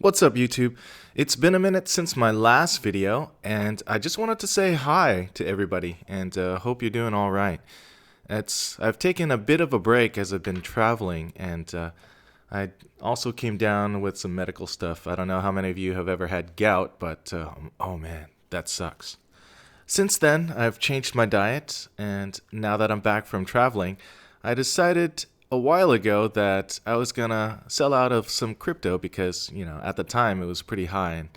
What's up, YouTube? It's been a minute since my last video, and I just wanted to say hi to everybody and hope you're doing all right. I've taken a bit of a break as I've been traveling, and I also came down with some medical stuff. I don't know how many of you have ever had gout, but oh man, that sucks. Since then, I've changed my diet, and now that I'm back from traveling, I decided a while ago that I was gonna sell out of some crypto because, at the time it was pretty high. And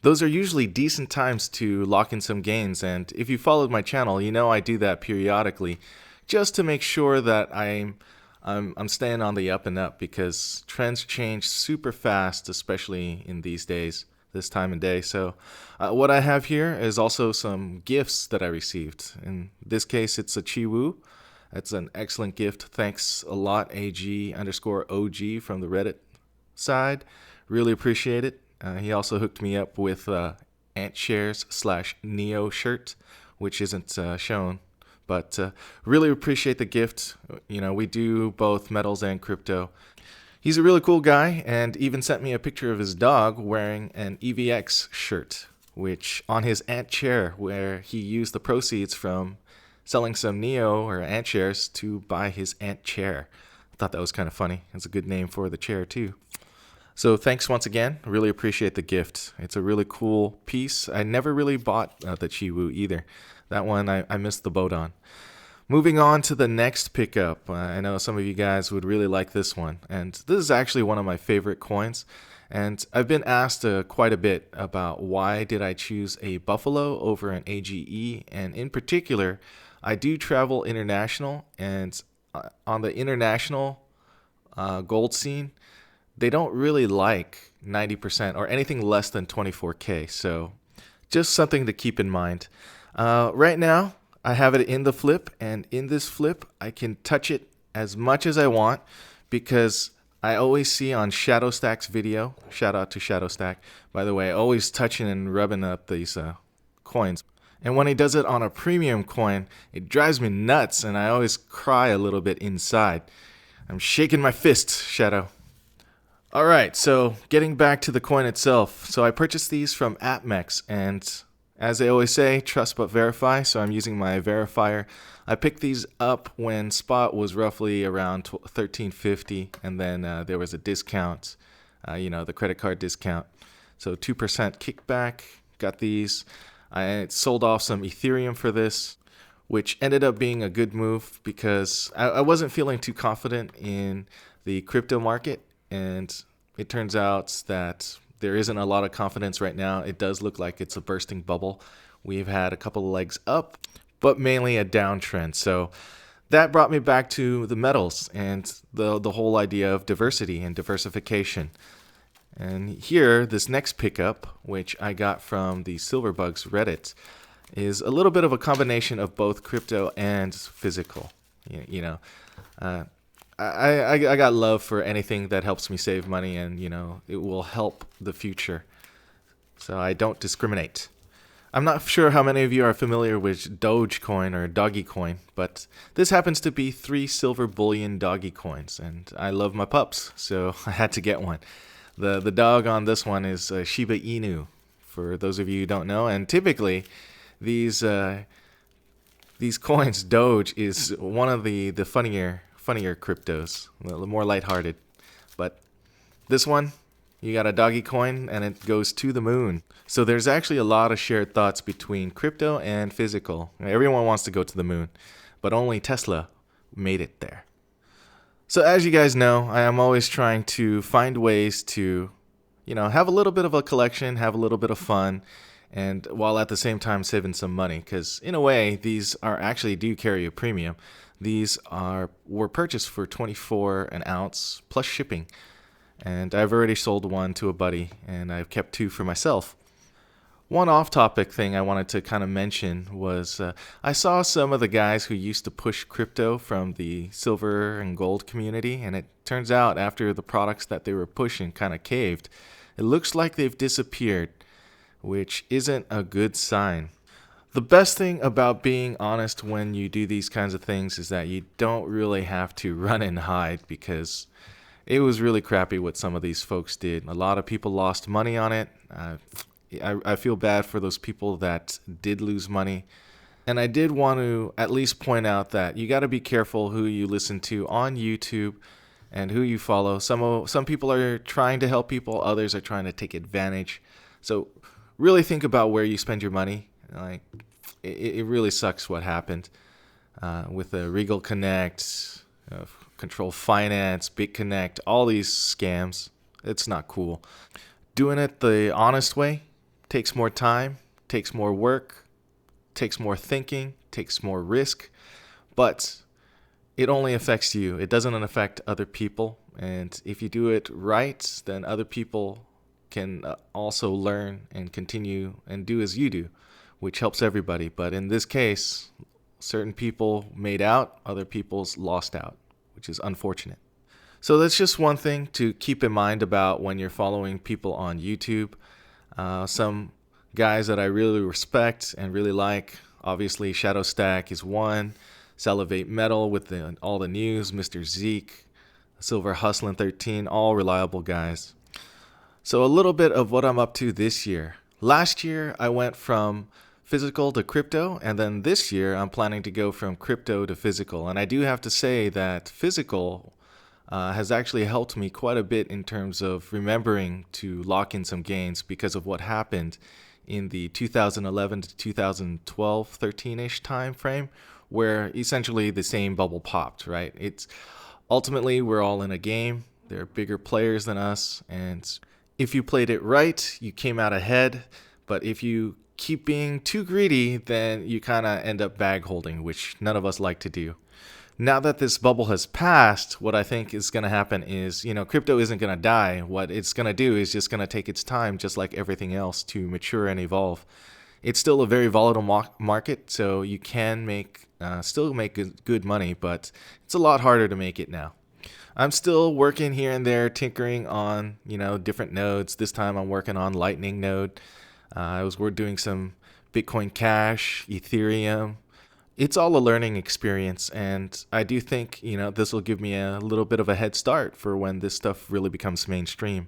those are usually decent times to lock in some gains, and if you followed my channel, you know I do that periodically just to make sure that I'm staying on the up and up because trends change super fast, especially in these days, this time of day. So, what I have here is also some gifts that I received. In this case, it's a Chiwu. That's an excellent gift. Thanks a lot, AG_OG from the Reddit side. Really appreciate it. He also hooked me up with AntShares/Neo shirt, which isn't shown. But really appreciate the gift. We do both metals and crypto. He's a really cool guy and even sent me a picture of his dog wearing an EVX shirt, which on his Ant chair, where he used the proceeds from selling some Neo or Ant shares to buy his Ant chair. I thought that was kind of funny. It's a good name for the chair too. So thanks once again. Really appreciate the gift. It's a really cool piece. I never really bought the Chiwu either. That one I missed the boat on. Moving on to the next pickup. I know some of you guys would really like this one. And this is actually one of my favorite coins. And I've been asked quite a bit about why did I choose a Buffalo over an AGE. And in particular, I do travel international. And on the international gold scene, they don't really like 90% or anything less than 24K. So just something to keep in mind. Right now, I have it in the flip, and in this flip, I can touch it as much as I want because I always see on Shadowstack's video, shout out to Shadowstack, by the way, always touching and rubbing up these coins. And when he does it on a premium coin, it drives me nuts, and I always cry a little bit inside. I'm shaking my fist, Shadow. Alright, so getting back to the coin itself. So I purchased these from AppMex, and as they always say, trust but verify, so I'm using my verifier. I picked these up when spot was roughly around $13.50, and then there was a discount, the credit card discount. So 2% kickback, got these. I sold off some Ethereum for this, which ended up being a good move because I wasn't feeling too confident in the crypto market, and it turns out that there isn't a lot of confidence right now. It does look like it's a bursting bubble. We've had a couple of legs up, but mainly a downtrend. So that brought me back to the metals and the whole idea of diversity and diversification. And here, this next pickup, which I got from the Silverbugs Reddit, is a little bit of a combination of both crypto and physical. I got love for anything that helps me save money and, it will help the future. So I don't discriminate. I'm not sure how many of you are familiar with Dogecoin or Doggycoin, but this happens to be 3 silver bullion doggy coins, and I love my pups, so I had to get one. The dog on this one is Shiba Inu, for those of you who don't know, and typically these coins, Doge, is one of the funnier cryptos, a little more lighthearted. But this one, you got a doggy coin and it goes to the moon. So there's actually a lot of shared thoughts between crypto and physical. Everyone wants to go to the moon, but only Tesla made it there. So as you guys know, I am always trying to find ways to, have a little bit of a collection, have a little bit of fun, and while at the same time saving some money, because in a way, these do carry a premium. These were purchased for $24 an ounce plus shipping, and I've already sold one to a buddy, and I've kept 2 for myself. One off-topic thing I wanted to kind of mention was I saw some of the guys who used to push crypto from the silver and gold community, and it turns out after the products that they were pushing kind of caved, it looks like they've disappeared, which isn't a good sign. The best thing about being honest when you do these kinds of things is that you don't really have to run and hide because it was really crappy what some of these folks did. A lot of people lost money on it. I feel bad for those people that did lose money. And I did want to at least point out that you got to be careful who you listen to on YouTube and who you follow. Some people are trying to help people, others are trying to take advantage. So really think about where you spend your money. Like it really sucks what happened with the Regal Connect, Control Finance, BitConnect, all these scams. It's not cool. Doing it the honest way takes more time, takes more work, takes more thinking, takes more risk, but it only affects you. It doesn't affect other people. And if you do it right, then other people can also learn and continue and do as you do, which helps everybody. But in this case, certain people made out, other people's lost out, which is unfortunate. So that's just one thing to keep in mind about when you're following people on YouTube. Some guys that I really respect and really like, obviously Shadow Stack is one, Salivate Metal with all the news, Mr. Zeke, Silver Hustlin' 13, all reliable guys. So a little bit of what I'm up to this year. Last year I went from physical to crypto, and then this year I'm planning to go from crypto to physical. And I do have to say that physical has actually helped me quite a bit in terms of remembering to lock in some gains because of what happened in the 2011 to 2012, 13-ish time frame, where essentially the same bubble popped, right? It's ultimately we're all in a game. There are bigger players than us, and if you played it right, you came out ahead. But if you keep being too greedy, then you kind of end up bag holding, which none of us like to do. Now that this bubble has passed, what I think is going to happen is, crypto isn't going to die. What it's going to do is just going to take its time, just like everything else, to mature and evolve. It's still a very volatile market, so you can still make good money, but it's a lot harder to make it now. I'm still working here and there, tinkering on, different nodes. This time I'm working on Lightning node. We're doing some Bitcoin Cash, Ethereum. It's all a learning experience, and I do think, this will give me a little bit of a head start for when this stuff really becomes mainstream.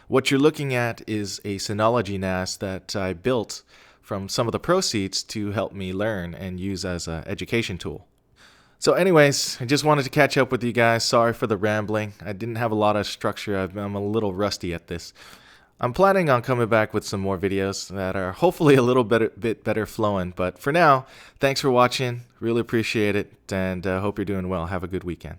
What you're looking at is a Synology NAS that I built from some of the proceeds to help me learn and use as an education tool. So anyways, I just wanted to catch up with you guys. Sorry for the rambling. I didn't have a lot of structure. I'm a little rusty at this. I'm planning on coming back with some more videos that are hopefully a little bit better flowing. But for now, thanks for watching. Really appreciate it, and hope you're doing well. Have a good weekend.